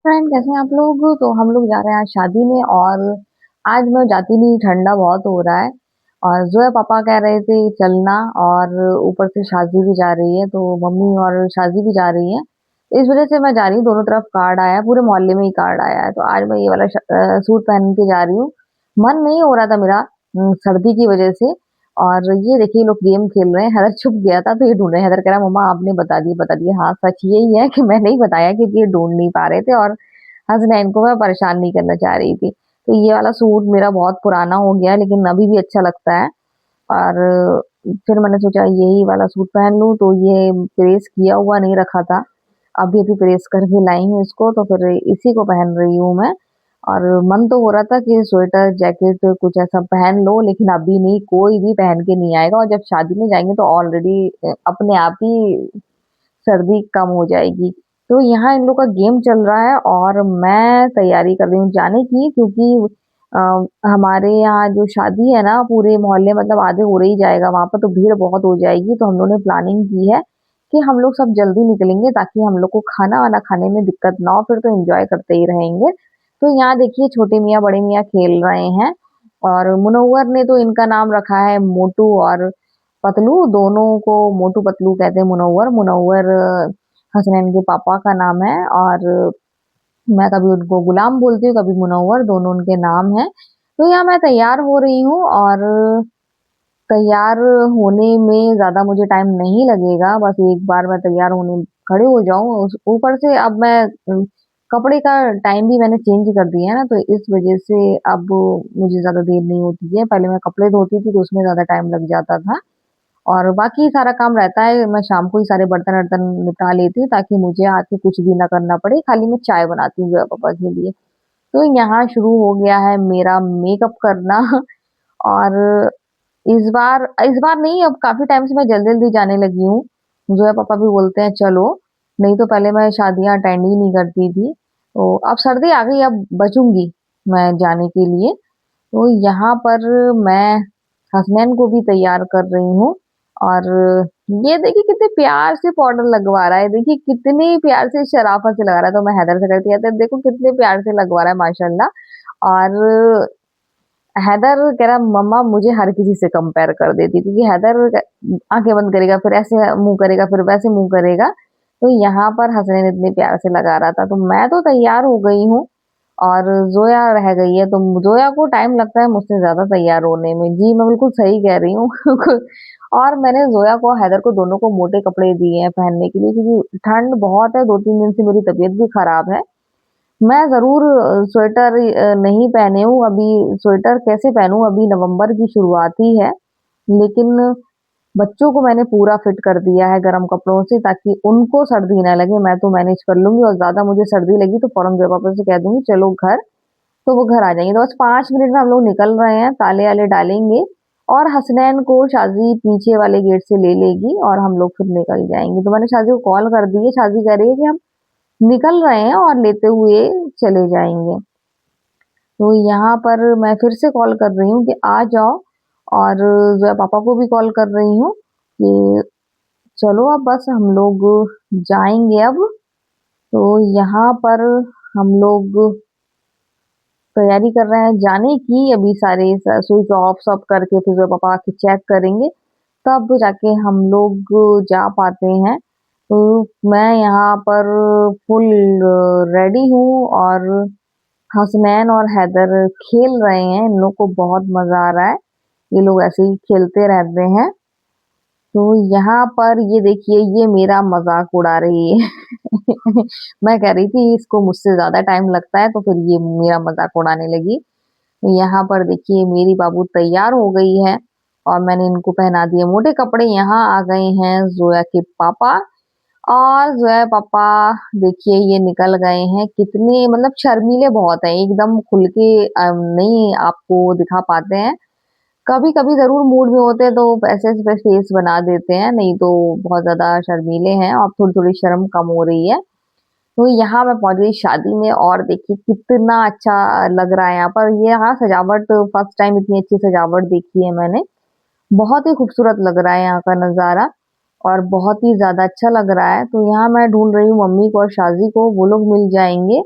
Friend कैसे हैं आप लोग? तो हम लोग जा रहे हैं आज शादी में। और आज मैं जाती नहीं, ठंडा बहुत हो रहा है। और जो है पापा कह रहे थे चलना। और ऊपर से शादी भी जा रही है तो मम्मी और शादी भी जा रही है। इस वजह से मैं जा रही हूँ, दोनों तरफ कार्ड आया है, पूरे मोहल्ले में ही कार्ड आया है। तो आज मैं ये वाला सूट पहन के जा रही हूँ। मन नहीं हो रहा था मेरा, सर्दी की वजह से। और ये देखिए लोग गेम खेल रहे हैं। हैदर छुप गया था तो ये ढूंढ रहे हैं। हैदर कह रहा मम्मा आपने बता दिए बता दिए। हाँ सच यही है कि मैं नहीं बताया क्योंकि ये ढूंढ नहीं पा रहे थे। और हसनैन को मैं परेशान नहीं करना चाह रही थी। तो ये वाला सूट मेरा बहुत पुराना हो गया है लेकिन अभी भी अच्छा लगता है। और फिर मैंने सोचा यही वाला सूट पहन लूं। तो ये प्रेस किया हुआ नहीं रखा था, अभी अभी प्रेस करके लाई हूँ इसको। तो फिर इसी को पहन रही हूँ मैं। और मन तो हो रहा था कि स्वेटर जैकेट कुछ ऐसा पहन लो, लेकिन अभी नहीं, कोई भी पहन के नहीं आएगा। और जब शादी में जाएंगे तो ऑलरेडी अपने आप ही सर्दी कम हो जाएगी। तो यहाँ इन लोग का गेम चल रहा है और मैं तैयारी कर रही हूँ जाने की, क्योंकि अ, हमारे यहाँ जो शादी है ना पूरे मोहल्ले मतलब आधे हो ही जाएगा वहां पर, तो भीड़ बहुत हो जाएगी। तो हम लोग ने प्लानिंग की है कि हम लोग सब जल्दी निकलेंगे ताकि हम लोग को खाना वाना खाने में दिक्कत ना हो, फिर तो एंजॉय करते ही रहेंगे। तो यहाँ देखिए छोटे मियाँ बड़े मियाँ खेल रहे हैं। और मुनव्वर ने तो इनका नाम रखा है मोटू और पतलू, दोनों को मोटू पतलू कहते हैं। मुनव्वर मुनव्वर हसनैन के पापा का नाम है। और मैं कभी उनको गुलाम बोलती हूँ, कभी मुनव्वर, दोनों उनके नाम है। तो यहाँ मैं तैयार हो रही हूँ। और तैयार होने में ज्यादा मुझे टाइम नहीं लगेगा, बस एक बार मैं तैयार होने खड़े हो जाऊं। ऊपर से अब मैं कपड़े का टाइम भी मैंने चेंज कर दिया है ना, तो इस वजह से अब मुझे ज्यादा देर नहीं होती है। पहले मैं कपड़े धोती थी तो उसमें ज्यादा टाइम लग जाता था। और बाकी सारा काम रहता है, मैं शाम को ही सारे बर्तन वर्तन निपटा लेती हूँ ताकि मुझे आके कुछ भी ना करना पड़े, खाली मैं चाय बनाती हूँ जो है पापा के लिए। तो यहाँ शुरू हो गया है मेरा मेकअप करना। और इस बार नहीं, अब काफी टाइम से मैं जल्दी जल्दी जाने लगी हूँ। जो है पापा भी बोलते हैं चलो, नहीं तो पहले मैं शादियां अटेंड ही नहीं करती थी। तो अब सर्दी आ गई, अब बचूंगी मैं जाने के लिए। तो यहाँ पर मैं हसनैन को भी तैयार कर रही हूँ। और ये देखिए कितने प्यार से पाउडर लगवा रहा है, देखिए कितने प्यार से शराफत से लगा रहा है। तो मैं हैदर से कहती है देखो कितने प्यार से लगवा रहा है माशाल्लाह। और हैदर कह रहा मम्मा मुझे हर किसी से कंपेयर कर देती, क्योंकि हैदर आंखें बंद करेगा फिर ऐसे मुंह करेगा फिर वैसे मुंह करेगा। तो यहाँ पर हसनैन इतने प्यार से लगा रहा था। तो मैं तो तैयार हो गई हूँ और जोया रह गई है। तो जोया को टाइम लगता है मुझसे ज्यादा तैयार होने में। जी मैं बिल्कुल सही कह रही हूँ। और मैंने जोया को हैदर को दोनों को मोटे कपड़े दिए हैं पहनने के लिए, क्योंकि ठंड बहुत है, 2-3 दिन से मेरी तबीयत भी खराब है। मैं जरूर स्वेटर नहीं पहने हूँ अभी। स्वेटर कैसे पहनूं, अभी नवंबर की शुरुआत ही है। लेकिन बच्चों को मैंने पूरा फिट कर दिया है गर्म कपड़ों से ताकि उनको सर्दी ना लगे। मैं तो मैनेज कर लूंगी, और ज्यादा मुझे सर्दी लगी तो फौरन जय पापा से कह दूंगी चलो घर। तो वो घर आ जाएंगे। तो बस 5 मिनट में हम लोग निकल रहे हैं, ताले वाले डालेंगे। और हसनैन को शाजी पीछे वाले गेट से ले लेगी और हम लोग फिर निकल जाएंगे। तो मैंने शाजी को कॉल कर दी है, शाजी कह रही है कि हम निकल रहे हैं और लेते हुए चले जाएंगे। तो यहाँ पर मैं फिर से कॉल कर रही हूँ कि आ जाओ। और जो है पापा को भी कॉल कर रही हूँ कि चलो अब बस हम लोग जाएंगे अब। तो यहाँ पर हम लोग तैयारी कर रहे हैं जाने की, अभी सारे स्विच ऑफ सब करके फिर जो है पापा आके चेक करेंगे तब जाके हम लोग जा पाते हैं। तो मैं यहाँ पर फुल रेडी हूँ। और हसनैन और हैदर खेल रहे हैं, इन लोग को बहुत मजा आ रहा है, ये लोग ऐसे ही खेलते रहते हैं। तो यहाँ पर ये देखिए ये मेरा मजाक उड़ा रही है। मैं कह रही थी इसको मुझसे ज्यादा टाइम लगता है, तो फिर ये मेरा मजाक उड़ाने लगी। तो यहाँ पर देखिए मेरी बाबू तैयार हो गई है और मैंने इनको पहना दिए मोटे कपड़े। यहाँ आ गए हैं जोया के पापा। और जो है पापा देखिए ये निकल गए हैं, कितने मतलब शर्मीले बहुत हैं, एकदम खुल के नहीं आपको दिखा पाते हैं। कभी कभी जरूर मूड में होते हैं तो ऐसे ऐसे फेस बना देते हैं, नहीं तो बहुत ज्यादा शर्मीले हैं। और थोड़ी थोड़ी शर्म कम हो रही है। तो यहाँ मैं पहुंच गई शादी में और देखिए कितना अच्छा लग रहा है यहाँ पर। ये यहाँ सजावट फर्स्ट टाइम इतनी अच्छी सजावट देखी है मैंने, बहुत ही खूबसूरत लग रहा है यहाँ का नजारा। और बहुत ही ज्यादा अच्छा लग रहा है। तो यहाँ मैं ढूंढ रही हूँ मम्मी को और शाजी को, वो लोग मिल जाएंगे।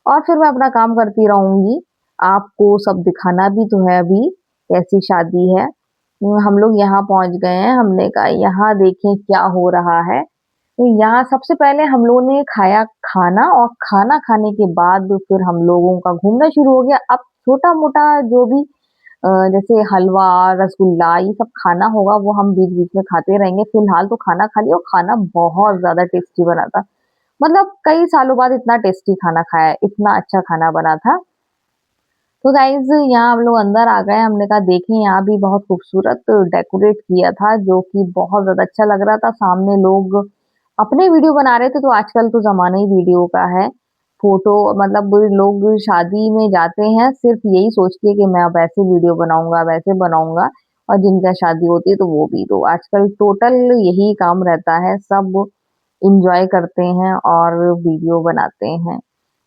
और फिर मैं अपना काम करती रहूँगी। आपको सब दिखाना भी तो है अभी, कैसी शादी है। हम लोग यहाँ पहुँच गए हैं, हमने कहा यहाँ देखें क्या हो रहा है। तो यहाँ सबसे पहले हम लोगों ने खाया खाना और खाना खाने के बाद फिर हम लोगों का घूमना शुरू हो गया। अब छोटा-मोटा जो भी जैसे हलवा, रसगुल्ला ये सब खाना होगा वो हम बीच-बीच में खाते रहेंगे। फिलहाल तो खाना खा लिया और खाना बहुत ज़्यादा टेस्टी बना था। मतलब कई सालों बाद इतना टेस्टी खाना खाया है, इतना अच्छा खाना बना था। तो गाइज़ यहाँ हम लोग अंदर आ गए, हमने कहा देखें यहाँ भी बहुत खूबसूरत डेकोरेट किया था जो कि बहुत ज़्यादा अच्छा लग रहा था। सामने लोग अपने वीडियो बना रहे थे तो आजकल तो ज़माना ही वीडियो का है। फ़ोटो मतलब लोग शादी में जाते हैं सिर्फ़ यही सोच के कि मैं अब ऐसे वीडियो बनाऊँगा, वैसे बनाऊँगा और जिनका शादी होती है तो वो भी। तो आजकल टोटल यही काम रहता है, सब एन्जॉय करते हैं और वीडियो बनाते हैं।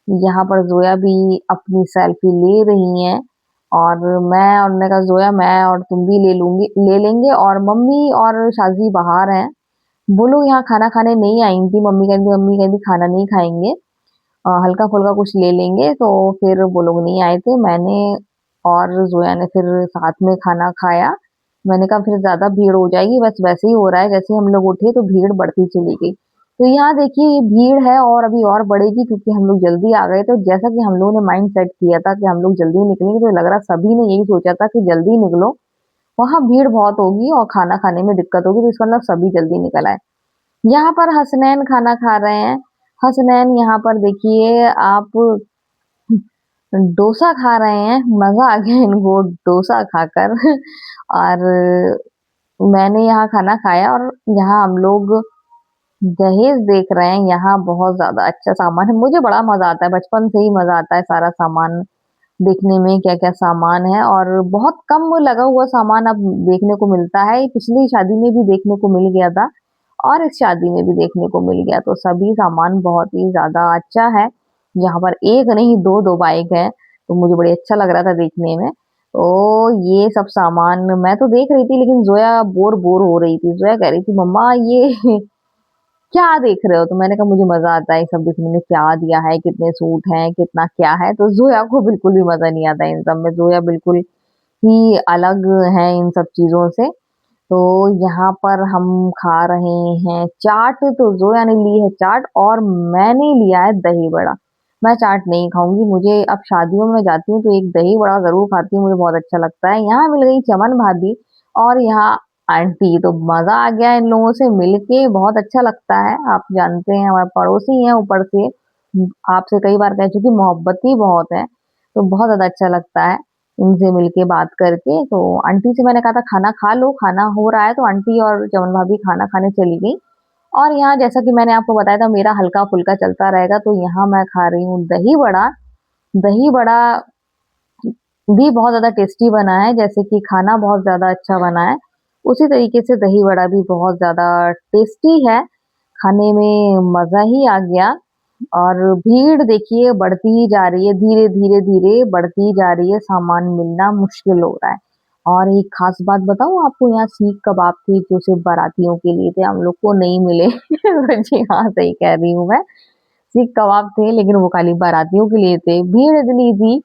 यहाँ पर ज़ोया भी अपनी सेल्फी ले रही हैं और हमने कहा ज़ोया मैं और तुम भी ले लेंगे और मम्मी और शाज़ी बाहर हैं। वो लोग यहाँ खाना खाने नहीं आई थी, मम्मी कहती खाना नहीं खाएँगे हल्का-फुल्का कुछ ले लेंगे, तो फिर वो लोग नहीं आए थे। मैंने और ज़ोया ने फिर साथ में खाना खाया। मैंने कहा फिर ज़्यादा भीड़ हो जाएगी, बस वैसे ही हो रहा है, जैसे ही हम लोग उठे तो भीड़ बढ़ती चली गई। तो यहाँ देखिए ये भीड़ है और अभी और बढ़ेगी क्योंकि हम लोग जल्दी आ गए, तो जैसा कि हम लोगों ने माइंड सेट किया था कि हम लोग जल्दी निकलेंगे, तो लग रहा सभी ने यही सोचा था कि जल्दी निकलो, वहाँ भीड़ बहुत होगी और खाना खाने में दिक्कत होगी, तो इसका मतलब सभी जल्दी निकल आए। यहाँ पर हसनैन खाना खा रहे हैं। हसनैन यहाँ पर देखिए आप डोसा खा रहे हैं, मज़ा आ गया इनको डोसा खाकर और मैंने यहाँ खाना खाया और यहाँ हम लोग दहेज देख रहे हैं, यहाँ बहुत ज़्यादा अच्छा सामान है। मुझे बड़ा मज़ा आता है, बचपन से ही मज़ा आता है सारा सामान देखने में क्या-क्या सामान है और बहुत कम लगा हुआ सामान अब देखने को मिलता है। पिछली शादी में भी देखने को मिल गया था और इस शादी में भी देखने को मिल गया, तो सभी सामान बहुत ही ज़्यादा अच्छा है। यहाँ पर 1 नहीं 2-2 बाइक हैं, तो मुझे बड़ी अच्छा लग रहा था देखने में। तो ये सब सामान मैं तो देख रही थी लेकिन ज़ोया बोर हो रही थी। ज़ोया कह रही थी मम्मा ये क्या देख रहे हो? तो मैंने कहा मुझे मज़ा आता है ये सब देखने में, क्या दिया है, कितने सूट हैं, कितना क्या है, तो ज़ोया को बिल्कुल भी मज़ा नहीं आता इन सब में, ज़ोया बिल्कुल ही अलग है इन सब चीज़ों से। तो यहाँ पर हम खा रहे हैं चाट, तो ज़ोया ने ली है चाट और मैंने लिया है दही बड़ा। मैं चाट नहीं खाऊँगी, मुझे अब शादियों में जाती हूँ तो एक दही बड़ा ज़रूर खाती हूँ, मुझे बहुत अच्छा लगता है। यहाँ मिल गई चमन भाभी और यहाँ आंटी, तो मज़ा आ गया इन लोगों से मिलके, बहुत अच्छा लगता है। आप जानते हैं हमारे पड़ोसी हैं ऊपर से, आपसे कई बार कह चुकी मोहब्बती बहुत है, तो बहुत ज़्यादा अच्छा लगता है इनसे मिलके बात करके। तो आंटी से मैंने कहा था खाना खा लो, खाना हो रहा है, तो आंटी और चमन भाभी खाना खाने चली गई। और यहाँ जैसा कि मैंने आपको बताया था मेरा हल्का-फुल्का चलता रहेगा, तो यहाँ मैं खा रही हूँ दही बड़ा। दही बड़ा भी बहुत ज़्यादा टेस्टी बना है, जैसे कि खाना बहुत ज़्यादा अच्छा बना है, उसी तरीके से दही बड़ा भी बहुत ज़्यादा टेस्टी है, खाने में मज़ा ही आ गया। और भीड़ देखिए बढ़ती ही जा रही है, धीरे-धीरे बढ़ती ही जा रही है, सामान मिलना मुश्किल हो रहा है। और एक ख़ास बात बताऊँ आपको, यहाँ सीख कबाब थे जो सिर्फ़ बारातियों के लिए थे, हम लोग को नहीं मिले। जी हाँ, सही कह रही हूँ मैं, सीख कबाब थे लेकिन वो खाली बारातियों के लिए थे। भीड़ इतनी थी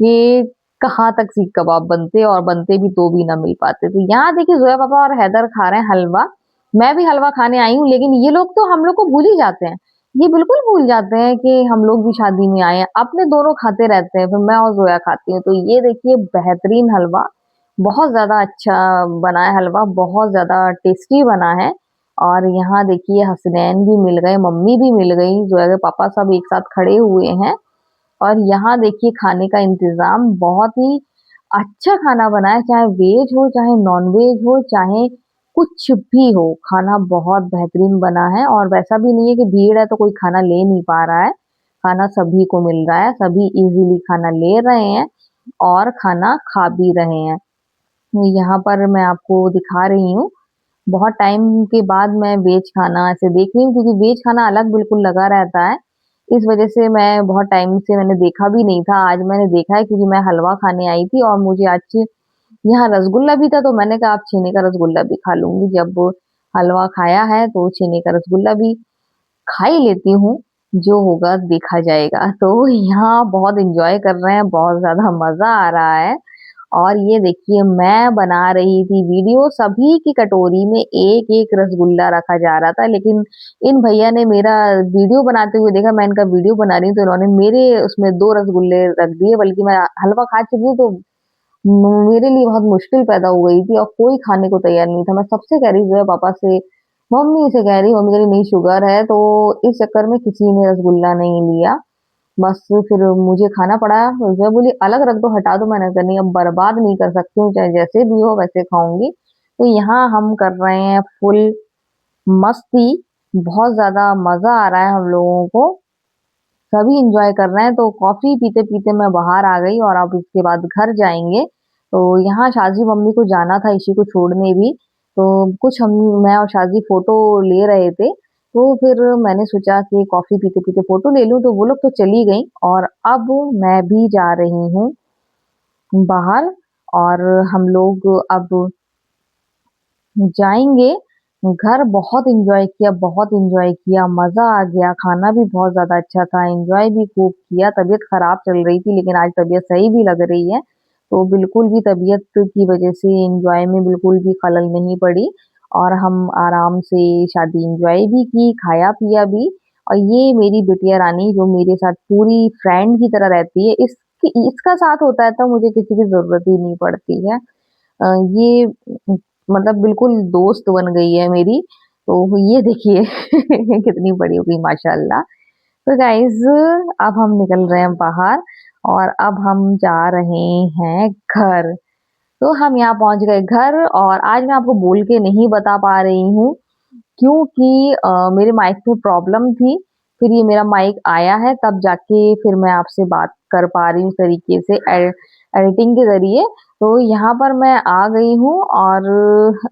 ये कहाँ तक सीख कबाब बनते और बनते भी तो भी ना मिल पाते। तो यहाँ देखिए ज़ोया पापा और हैदर खा रहे हैं हलवा। मैं भी हलवा खाने आई हूँ लेकिन ये लोग तो हम लोग को भूल ही जाते हैं। ये बिल्कुल भूल जाते हैं कि हम लोग भी शादी में आए हैं। अपने दोनों खाते रहते हैं, फिर मैं और ज़ोया खाती हूँ। तो ये देखिए बेहतरीन हलवा, बहुत ज़्यादा अच्छा बना है हलवा, बहुत ज़्यादा टेस्टी बना है। और यहाँ देखिए हसनैन भी मिल गए, मम्मी भी मिल गई, ज़ोया के पापा सब एक साथ खड़े हुए हैं। और यहाँ देखिए खाने का इंतज़ाम बहुत ही अच्छा खाना बना है, चाहे वेज हो, चाहे नॉन-वेज हो, चाहे कुछ भी हो, खाना बहुत बेहतरीन बना है और वैसा भी नहीं है कि भीड़ है तो कोई खाना ले नहीं पा रहा है, खाना सभी को मिल रहा है, सभी इज़िली खाना ले रहे हैं और खाना खा भी रहे हैं। यहाँ पर मैं आपको दिखा रही हूँ, बहुत टाइम के बाद मैं वेज खाना ऐसे देख रही हूँ क्योंकि वेज खाना अलग बिल्कुल लगा रहता है। इस वज़ह से मैं बहुत टाइम से मैंने देखा भी नहीं था, आज मैंने देखा है क्योंकि मैं हलवा खाने आई थी और मुझे आज यहाँ रसगुल्ला भी था तो मैंने कहा अब छेने का रसगुल्ला भी खा लूँगी। जब हलवा खाया है तो छेने का रसगुल्ला भी खा ही लेती हूँ। जो होगा देखा जाएगा। तो यहाँ बहुत एन्जॉय कर रहे हैं, बहुत ज़्यादा मज़ा आ रहा है। और ये देखिए मैं बना रही थी वीडियो, सभी की कटोरी में एक-एक रसगुल्ला रखा जा रहा था, लेकिन इन भैया ने मेरा वीडियो बनाते हुए देखा, मैं इनका वीडियो बना रही हूँ, तो इन्होंने मेरे उसमें 2 रसगुल्ले रख दिए, बल्कि मैं हलवा खा चुकी हूँ, तो मेरे लिए बहुत मुश्किल पैदा हो गई थी और कोई खाने को तैयार नहीं था। मैं सबसे कह रही जो है पापा से, मम्मी से कह रही, मम्मी कह रही नहीं शुगर है, तो इस चक्कर में किसी ने रसगुल्ला नहीं लिया। बस फिर मुझे खाना पड़ा, जो बोली अलग रख दो, हटा दो, मैंने कहा नहीं अब बर्बाद नहीं कर सकती हूँ, चाहे जैसे भी हो वैसे खाऊंगी। तो यहाँ हम कर रहे हैं फुल मस्ती, बहुत ज्यादा मजा आ रहा है हम लोगों को, सभी इंजॉय कर रहे हैं। तो कॉफी पीते पीते मैं बाहर आ गई और अब इसके बाद घर जाएंगे। तो यहाँ शाजी मम्मी को जाना था इसी को छोड़ने भी, तो कुछ हम मैं और शाजी फोटो ले रहे थे। तो फिर मैंने सोचा कि कॉफी पीते पीते फोटो ले लूं, तो वो लोग तो चली गई और अब मैं भी जा रही हूँ बाहर। और हम लोग अब जाएँगे घर। बहुत एन्जॉय किया, बहुत एन्जॉय किया, मज़ा आ गया, खाना भी बहुत ज़्यादा अच्छा था, एन्जॉय भी खूब किया। तबीयत ख़राब चल रही थी, लेकिन आज तबीयत सही भी लग रही है, तो बिल्कुल भी तबीयत की वज़ह से एन्जॉय में बिल्कुल भी खलल नहीं पड़ी और हम आराम से शादी एन्जॉय भी की, खाया-पिया भी। और ये मेरी बिटिया रानी जो मेरे साथ पूरी फ्रेंड की तरह रहती है, इसका साथ होता है तो मुझे किसी की ज़रूरत ही नहीं पड़ती है। ये मतलब बिल्कुल दोस्त बन गई है मेरी। तो ये देखिए कितनी बड़ी हो गई माशाल्लाह। तो गाइज़ अब हम निकल रहे हैं बाहर और अब हम जा रहे हैं घर। तो हम यहाँ पहुँच गए घर और आज मैं आपको बोल के नहीं बता पा रही हूँ क्योंकि मेरे माइक में प्रॉब्लम थी। फिर ये मेरा माइक आया है तब जाके फिर मैं आपसे बात कर पा रही हूँ इस तरीके से एडिटिंग के ज़रिए। तो यहाँ पर मैं आ गई हूँ और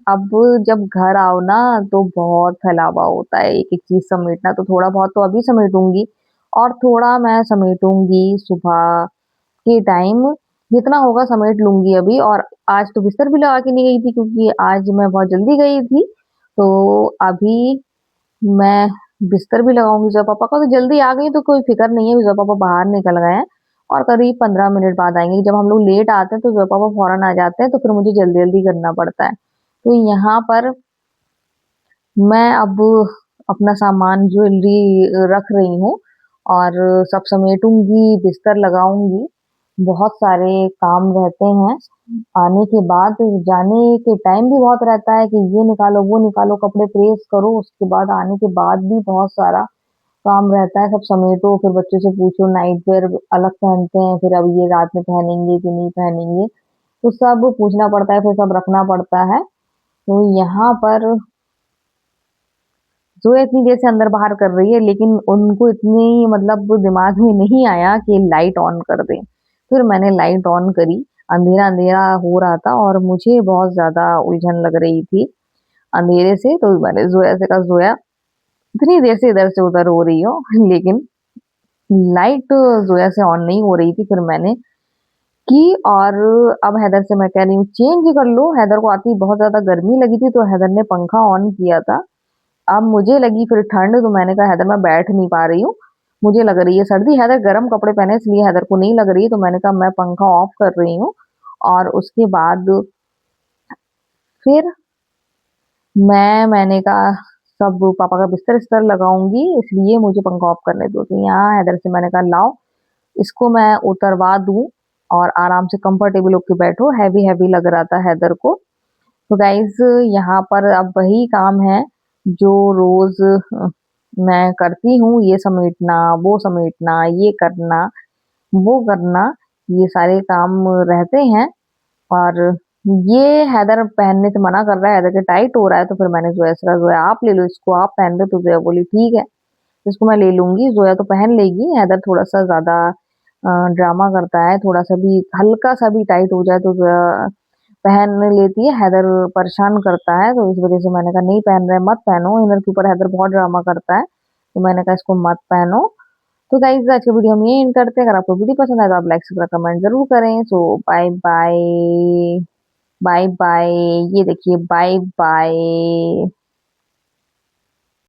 अब जब घर आओ ना तो बहुत फैलावा होता है एक-एक चीज़ समेटना, तो थोड़ा बहुत तो अभी समेटूँगी और थोड़ा मैं समेटूँगी सुबह के टाइम, जितना होगा समेट लूँगी अभी। और आज तो बिस्तर भी लगा के नहीं गई थी क्योंकि आज मैं बहुत जल्दी गई थी। तो अभी मैं बिस्तर भी लगाऊँगी जब पापा को, तो जल्दी आ गई तो कोई फ़िक्र नहीं है, जब पापा बाहर निकल गए हैं और करीब 15 मिनट बाद आएँगे। जब हम लोग लेट आते हैं तो जब पापा फ़ौरन आ जाते हैं तो फिर मुझे जल्दी-जल्दी करना पड़ता है। तो यहाँ पर मैं अब अपना सामान ज्वेलरी रख रही हूँ और सब समेटूँगी, बिस्तर लगाऊँगी। बहुत सारे काम रहते हैं। आने के बाद जाने के टाइम भी बहुत रहता है कि ये निकालो, वो निकालो, कपड़े प्रेस करो, उसके बाद आने के बाद भी बहुत सारा काम रहता है, सब समेटो, फिर बच्चों से पूछो नाइट वियर अलग पहनते हैं, फिर अब ये रात में पहनेंगे कि नहीं पहनेंगे, तो सब पूछना पड़ता है, फिर सब रखना पड़ता है। तो यहाँ पर ज़ोया इतनी देर से अंदर-बाहर कर रही है, लेकिन उनको इतनी मतलब दिमाग में नहीं आया कि लाइट ऑन कर दें। फिर मैंने लाइट ऑन करी, अंधेरा-अंधेरा हो रहा था और मुझे बहुत ज़्यादा उलझन लग रही थी अंधेरे से, तो मैंने ज़ोया से कहा, "ज़ोया, इतनी देर से इधर से उधर हो रही हो।" लेकिन लाइट ज़ोया से ऑन नहीं हो रही थी, फिर मैंने की और अब हैदर से मैं कह रही हूँ, "चेंज कर लो।" हैदर को आते ही बहुत ज़्यादा गर्मी लगी थी, तो हैदर ने पंखा ऑन किया था। अब मुझे लगी फिर ठंड, तो मैंने कहा हैदर मैं बैठ नहीं पा रही हूँ, मुझे लग रही है सर्दी। हैदर गर्म कपड़े पहने इसलिए हैदर को नहीं लग रही है, तो मैंने कहा मैं पंखा ऑफ कर रही हूँ और उसके बाद फिर मैंने कहा सब पापा का बिस्तर-विस्तर लगाऊँगी, इसलिए मुझे पंखा ऑफ करने दो। तो यहाँ हैदर से मैंने कहा लाओ इसको मैं उतरवा दूँ और आराम से कंफर्टेबल होके बैठो, हैवी-हैवी लग रहा था हैदर को। तो गाइज़ यहाँ पर अब वही काम है जो रोज़ मैं करती हूँ, ये समेटना, वो समेटना, ये करना, वो करना, ये सारे काम रहते हैं। और ये हैदर पहनने से मना कर रहा है, हैदर के टाइट हो रहा है, तो फिर मैंने ज़ोया से कहा, "ज़ोया आप ले लो इसको, आप पहन लो।" तो ज़ोया बोली, "ठीक है, इसको मैं ले लूँगी।" ज़ोया तो पहन लेगी, हैदर थोड़ा-सा ज़्यादा ड्रामा करता है, थोड़ा-सा भी हल्का-सा भी टाइट हो जाए तो पहन लेती है, हैदर परेशान करता है, तो इस वज़ह से मैंने कहा नहीं पहन रहे मत पहनो, इनर के ऊपर हैदर बहुत ड्रामा करता है, तो मैंने कहा इसको मत पहनो। तो गाइज़ आज की वीडियो हम यहीं एंड करते हैं, अगर आपको वीडियो पसंद आए तो आप लाइक, शेयर, कमेंट ज़रूर करें। सो बाय बाय, बाय बाय, ये देखिए बाय बाय।